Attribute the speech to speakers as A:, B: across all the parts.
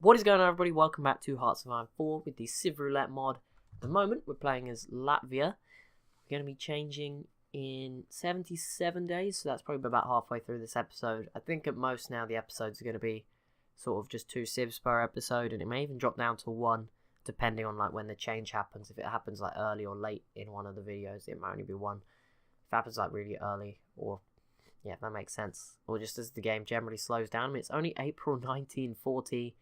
A: What is going on, everybody? Welcome back to HOI4 with the Civ Roulette mod. At the moment, we're playing as Latvia. We're going to be changing in 77 days, so that's probably about halfway through this episode. I think at most now the episodes are going to be sort of just 2 civs per episode, and it may even drop down to 1, depending on like when the change happens. If it happens like early or late in one of the videos, it might only be 1. If it happens like really early, or yeah, that makes sense. Or just as the game generally slows down. I mean, it's only April 1940.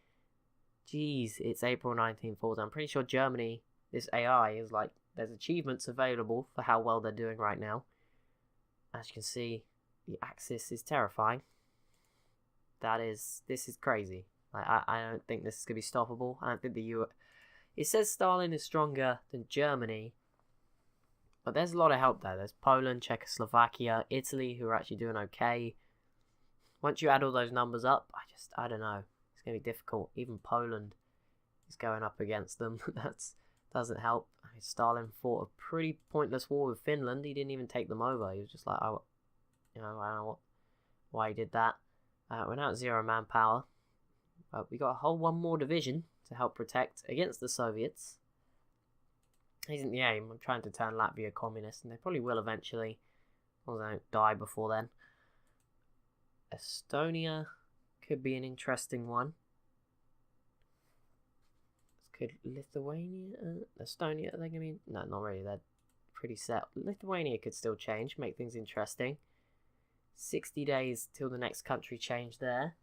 A: Jeez, it's April 1940. I'm pretty sure Germany, this AI is like, there's achievements available for how well they're doing right now. As you can see, the Axis is terrifying. This is crazy. Like, I don't think this is going to be stoppable. I don't think it says Stalin is stronger than Germany. But there's a lot of help there. There's Poland, Czechoslovakia, Italy, who are actually doing okay. Once you add all those numbers up, I don't know. It's going to be difficult. Even Poland is going up against them. That doesn't help. I mean, Stalin fought a pretty pointless war with Finland. He didn't even take them over. He was just like, oh, I don't know why he did that. We're now at 0 manpower. We got a whole 1 more division to help protect against the Soviets. Isn't the aim. I'm trying to turn Latvia communist, and they probably will eventually. As long as they don't die before then. Estonia could be an interesting one. Could Lithuania, Estonia, are they going to be... No, not really, they're pretty set. Lithuania could still change, make things interesting. 60 days till the next country change there.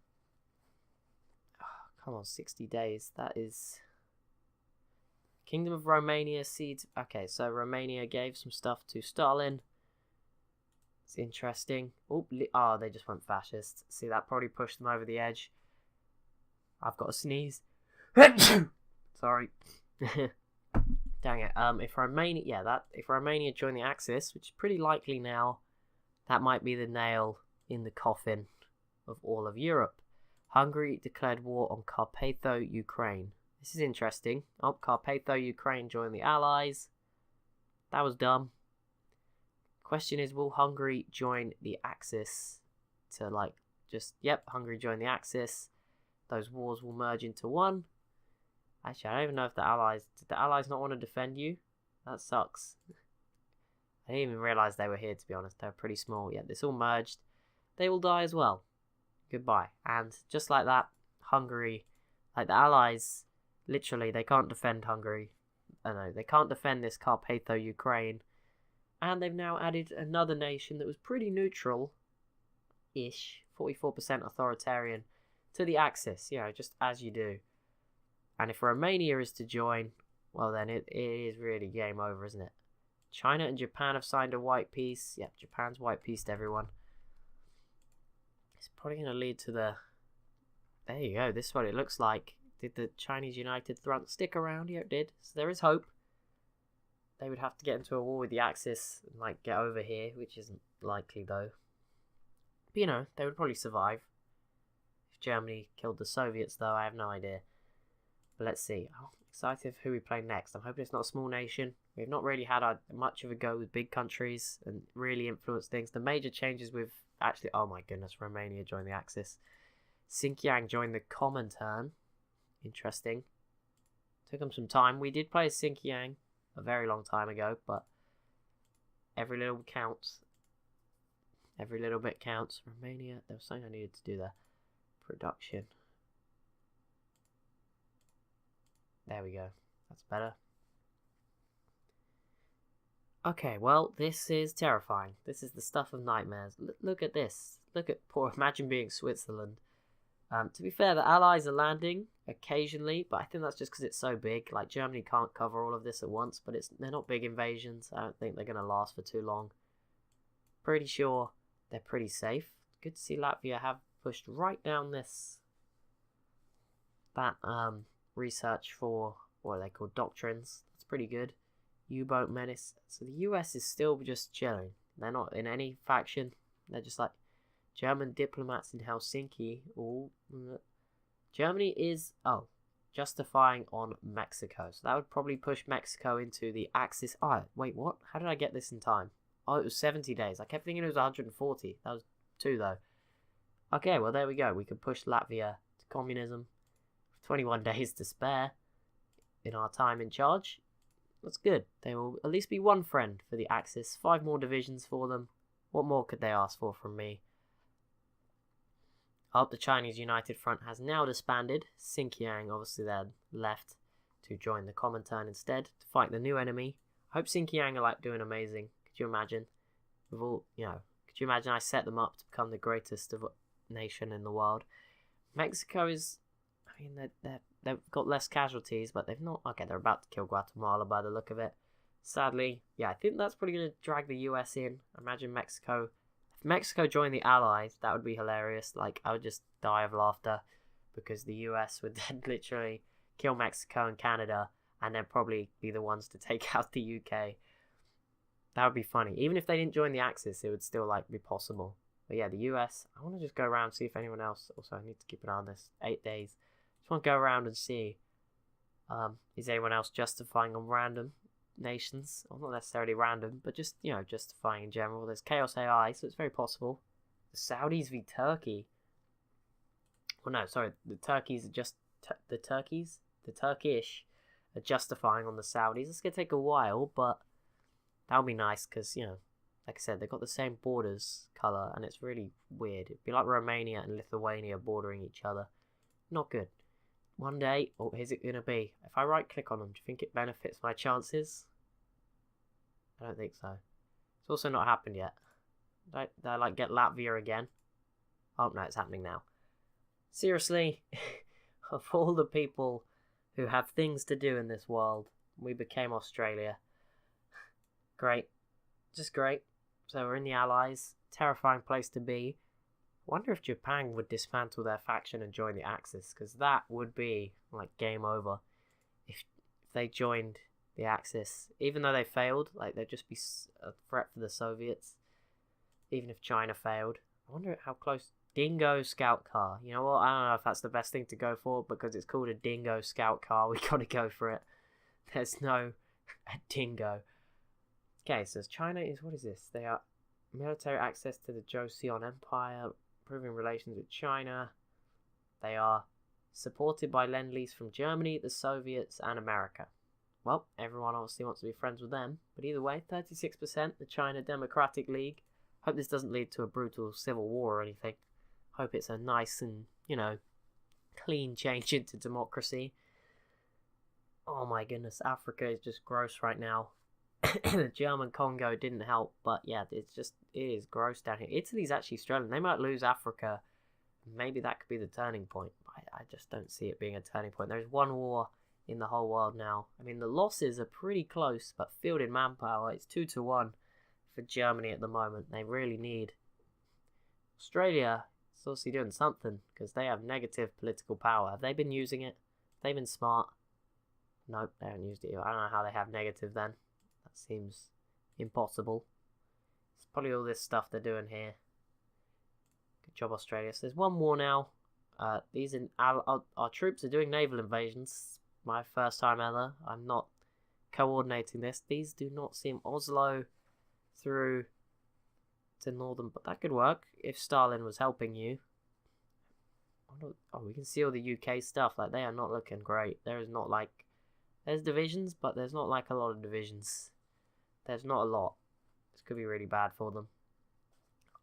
A: Oh, come on, 60 days, that is... Kingdom of Romania cedes... Okay, so Romania gave some stuff to Stalin. It's interesting. Oh, they just went fascist. See, that probably pushed them over the edge. I've got a sneeze. Sorry. Dang it. If Romania join the Axis, which is pretty likely now, that might be the nail in the coffin of all of Europe. Hungary declared war on Carpatho-Ukraine. This is interesting. Oh, Carpatho-Ukraine joined the Allies. That was dumb. Question is, will Hungary join the Axis to Hungary joined the Axis. Those wars will merge into one. Actually, I don't even know if did the Allies not want to defend you? That sucks. I didn't even realise they were here, to be honest. They're pretty small. Yeah, this all merged. They will die as well. Goodbye. And just like that, Hungary, like the Allies, literally, they can't defend Hungary. No, they can't defend this Carpatho-Ukraine. And they've now added another nation that was pretty neutral-ish, 44% authoritarian, to the Axis, just as you do. And if Romania is to join, well then it is really game over, isn't it? China and Japan have signed a white peace. Yep, Japan's white peaced everyone. It's probably going to lead to the... There you go, this is what it looks like. Did the Chinese United Front stick around? Yeah, it did. So there is hope. They would have to get into a war with the Axis and get over here, which isn't likely though. But they would probably survive. If Germany killed the Soviets though, I have no idea. But let's see. I'm excited for who we play next. I'm hoping it's not a small nation. We've not really had much of a go with big countries and really influenced things. The major changes with actually, oh my goodness, Romania joined the Axis. Xinjiang joined the Comintern. Interesting. Took them some time. We did play as Xinjiang a very long time ago, but every little counts. Every little bit counts. Romania, there was something I needed to do there. Production. There we go. That's better. Okay, well, this is terrifying. This is the stuff of nightmares. Look at this. Imagine being Switzerland. To be fair, the Allies are landing occasionally, but I think that's just because it's so big. Like, Germany can't cover all of this at once, but they're not big invasions. I don't think they're going to last for too long. Pretty sure they're pretty safe. Good to see Latvia have pushed right down that research for, what are they called, doctrines. That's pretty good. U-boat menace. So the US is still just chilling. They're not in any faction. They're just like German diplomats in Helsinki. Germany is justifying on Mexico. So that would probably push Mexico into the Axis. Oh, wait, what? How did I get this in time? Oh, it was 70 days. I kept thinking it was 140. That was 2 though. Okay, well there we go. We could push Latvia to communism. 21 days to spare in our time in charge. That's good. They will at least be one friend for the Axis. 5 more divisions for them. What more could they ask for from me? I hope the Chinese United Front has now disbanded. Xinjiang, obviously, they're left to join the Comintern instead to fight the new enemy. I hope Xinjiang are like doing amazing. Could you imagine? With all, could you imagine I set them up to become the greatest nation in the world? Mexico is, I mean, they've got less casualties, but they've not. Okay, they're about to kill Guatemala by the look of it. Sadly, yeah, I think that's probably going to drag the US in. Imagine Mexico. If Mexico joined the Allies, that would be hilarious. Like, I would just die of laughter because the US would then literally kill Mexico and Canada and then probably be the ones to take out the UK. That would be funny. Even if they didn't join the Axis, it would still like be possible. But yeah, the US, I want to just go around and see if anyone else. Also, I need to keep an eye on this. 8 days. Just want to go around and see. Is anyone else justifying on random nations? Well, not necessarily random, but just, justifying in general. There's Chaos AI, so it's very possible. The Saudis v Turkey. Well, no, sorry. The Turkeys are just... the Turkish are justifying on the Saudis. It's going to take a while, but that'll be nice because, like I said, they've got the same borders colour, and it's really weird. It'd be like Romania and Lithuania bordering each other. Not good. One day, here's it going to be? If I right-click on them, do you think it benefits my chances? I don't think so. It's also not happened yet. Did I like, get Latvia again? Oh, no, it's happening now. Seriously, of all the people who have things to do in this world, we became Australia. Great. Just great. So we're in the Allies. Terrifying place to be. Wonder if Japan would dismantle their faction and join the Axis, because that would be like game over. If they joined the Axis, even though they failed, like they'd just be a threat for the Soviets. Even if China failed, I wonder how close. Dingo scout car. You know what? I don't know if that's the best thing to go for, because it's called a dingo scout car. We gotta go for it. There's no a dingo. Okay, so China is, what is this? They are military access to the Joseon Empire, improving relations with China. They are supported by Lend-Lease from Germany, the Soviets, and America. Well, everyone obviously wants to be friends with them, but either way, 36%, the China Democratic League. Hope this doesn't lead to a brutal civil war or anything. Hope it's a nice and, clean change into democracy. Oh my goodness, Africa is just gross right now. The German Congo didn't help, but yeah, it is gross down here. Italy's actually struggling. They might lose Africa. Maybe that could be the turning point. I just don't see it being a turning point. There's one war in the whole world now. I mean, the losses are pretty close, but fielded manpower, it's 2-1 for Germany at the moment. They really need. Australia is obviously doing something, because they have negative political power. Have they been using it? Have they been smart? Nope, they haven't used it yet. I don't know how they have negative then. That seems impossible. It's probably all this stuff they're doing here. Good job, Australia. So there's one more now. Our troops are doing naval invasions. My first time ever. I'm not coordinating this. These do not seem Oslo through to northern, but that could work if Stalin was helping you. Oh, we can see all the UK stuff. Like, they are not looking great. There is not like, there's divisions, but there's not like a lot of divisions. There's not a lot. This could be really bad for them.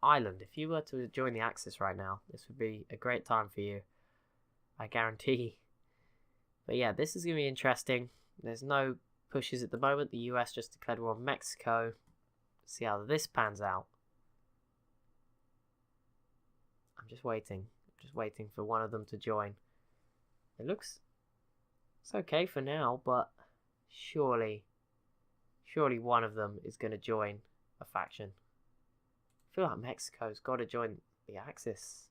A: Ireland, if you were to join the Axis right now, this would be a great time for you. I guarantee. But yeah, this is going to be interesting. There's no pushes at the moment. The US just declared war on Mexico. Let's see how this pans out. I'm just waiting. Just waiting for one of them to join. It looks... it's okay for now, but surely one of them is going to join a faction. I feel like Mexico's got to join the Axis.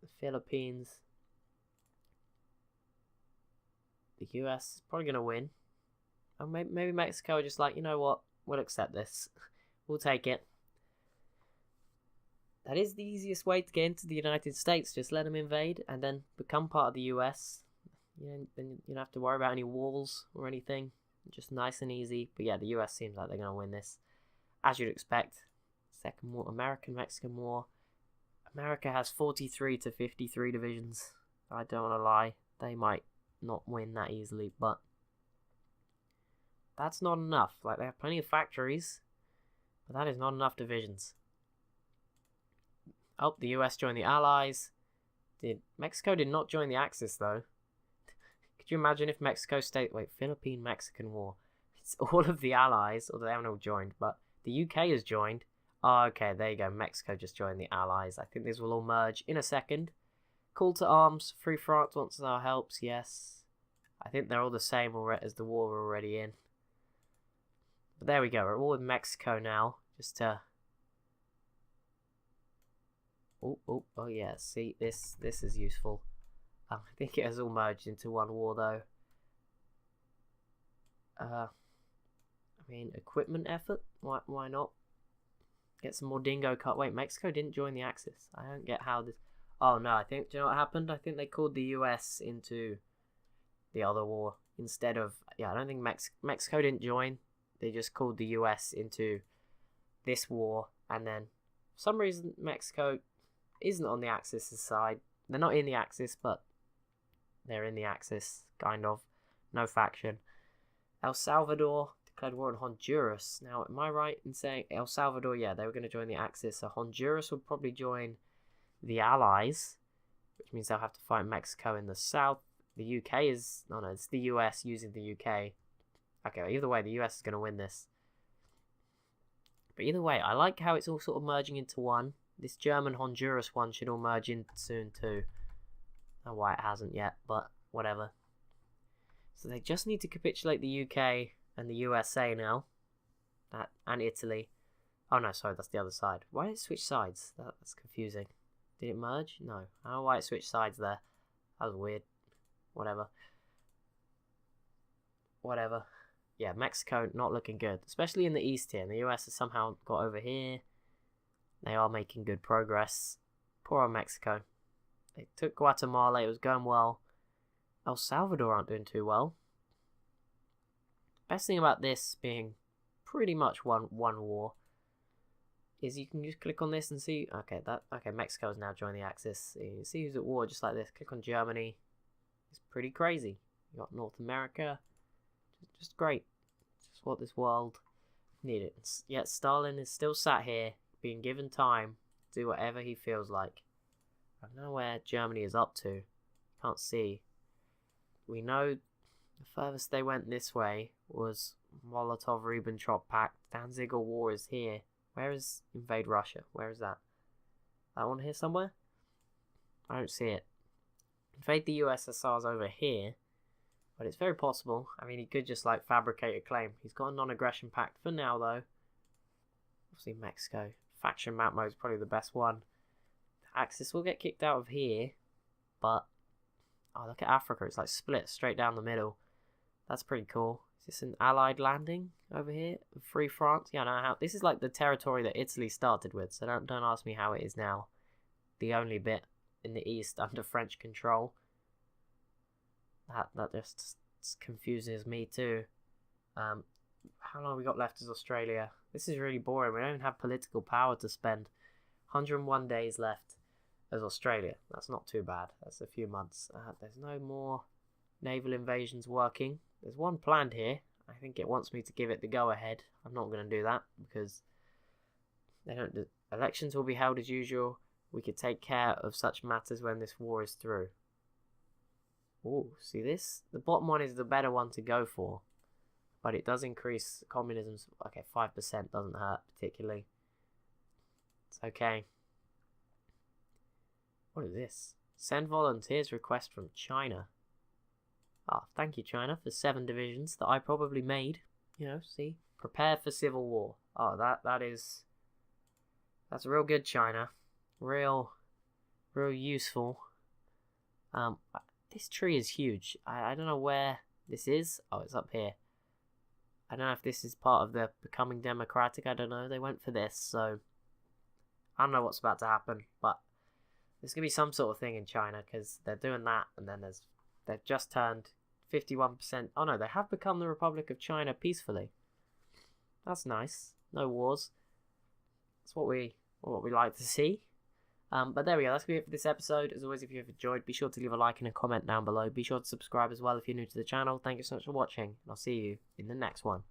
A: The Philippines. The US is probably going to win. And maybe Mexico are just like, you know what, we'll accept this. We'll take it. That is the easiest way to get into the United States. Just let them invade and then become part of the US. Then you don't have to worry about any walls or anything. Just nice and easy. But yeah, the US seems like they're going to win this. As you'd expect. Second war, American-Mexican War. America has 43 to 53 divisions. I don't want to lie. They might not win that easily, but that's not enough. Like, they have plenty of factories, but that is not enough divisions. Oh, the US joined the Allies. Mexico did not join the Axis, though. Could you imagine if Mexico Philippine-Mexican War. It's all of the Allies, although they haven't all joined, but the UK has joined. Oh, okay, there you go. Mexico just joined the Allies. I think these will all merge in a second. Call to arms. Free France wants our helps, yes. I think they're all the same as the war we're already in. But there we go. We're all with Mexico now. Just to... Oh yeah. See, this is useful. I think it has all merged into one war, though. I mean, equipment effort? Why not? Get some more dingo cut. Wait, Mexico didn't join the Axis. I don't get how this... Oh, no, do you know what happened? I think they called the US into the other war instead of... Yeah, I don't think Mexico didn't join. They just called the US into this war, and then for some reason Mexico isn't on the Axis side. They're not in the Axis, but they're in the Axis, kind of. No faction. El Salvador declared war on Honduras. Now, am I right in saying El Salvador? Yeah, they were going to join the Axis. So Honduras would probably join the Allies, which means they'll have to fight Mexico in the south. The UK is... No, it's the US using the UK. Okay, either way, the US is going to win this. But either way, I like how it's all sort of merging into one. This German-Honduras one should all merge in soon too. I don't know why it hasn't yet, but whatever. So they just need to capitulate the UK and the USA now. And Italy. Oh no, sorry, that's the other side. Why did it switch sides? That's confusing. Did it merge? No. I don't know why it switched sides there. That was weird. Whatever. Yeah, Mexico not looking good. Especially in the east here. And the US has somehow got over here. They are making good progress. Poor old Mexico. They took Guatemala. It was going well. El Salvador aren't doing too well. Best thing about this being pretty much one war is you can just click on this and see. Okay, Mexico has now joined the Axis. You see who's at war just like this. Click on Germany. It's pretty crazy. You got North America. Just great. Just what this world needed. Yet Stalin is still sat here, being given time to do whatever he feels like. I don't know where Germany is up to. Can't see. We know the furthest they went this way was Molotov-Ribbentrop Pact. Danziger War is here. Where is invade Russia? Where is that? That one here somewhere? I don't see it. Invade the USSR's over here. But it's very possible. I mean, he could just, like, fabricate a claim. He's got a non-aggression pact for now, though. Obviously, Mexico. Faction map mode is probably the best one. The Axis will get kicked out of here. But, oh, look at Africa. It's, like, split straight down the middle. That's pretty cool. Is this an Allied landing over here? Free France? Yeah, I don't know how. This is, like, the territory that Italy started with. So don't ask me how it is now. The only bit in the east under French control. That just confuses me too. How long have we got left as Australia? This is really boring. We don't even have political power to spend. 101 days left as Australia. That's not too bad. That's a few months. There's no more naval invasions working. There's one planned here. I think it wants me to give it the go-ahead. I'm not going to do that because they don't. Elections will be held as usual. We could take care of such matters when this war is through. Oh, see this? The bottom one is the better one to go for. But it does increase communism's... Okay, 5% doesn't hurt particularly. It's okay. What is this? Send volunteers request from China. Ah, thank you, China, for 7 divisions that I probably made. You know, see? Prepare for civil war. Oh, that's real good, China. Real useful. This tree is huge. I don't know where this is. Oh, it's up here. I don't know if this is part of the becoming democratic. I don't know. They went for this, so I don't know what's about to happen. But there's going to be some sort of thing in China because they're doing that. And then they've just turned 51%. Oh, no, they have become the Republic of China peacefully. That's nice. No wars. That's what we like to see. But there we go, that's going to be it for this episode. As always, if you've enjoyed, be sure to leave a like and a comment down below. Be sure to subscribe as well if you're new to the channel. Thank you so much for watching, and I'll see you in the next one.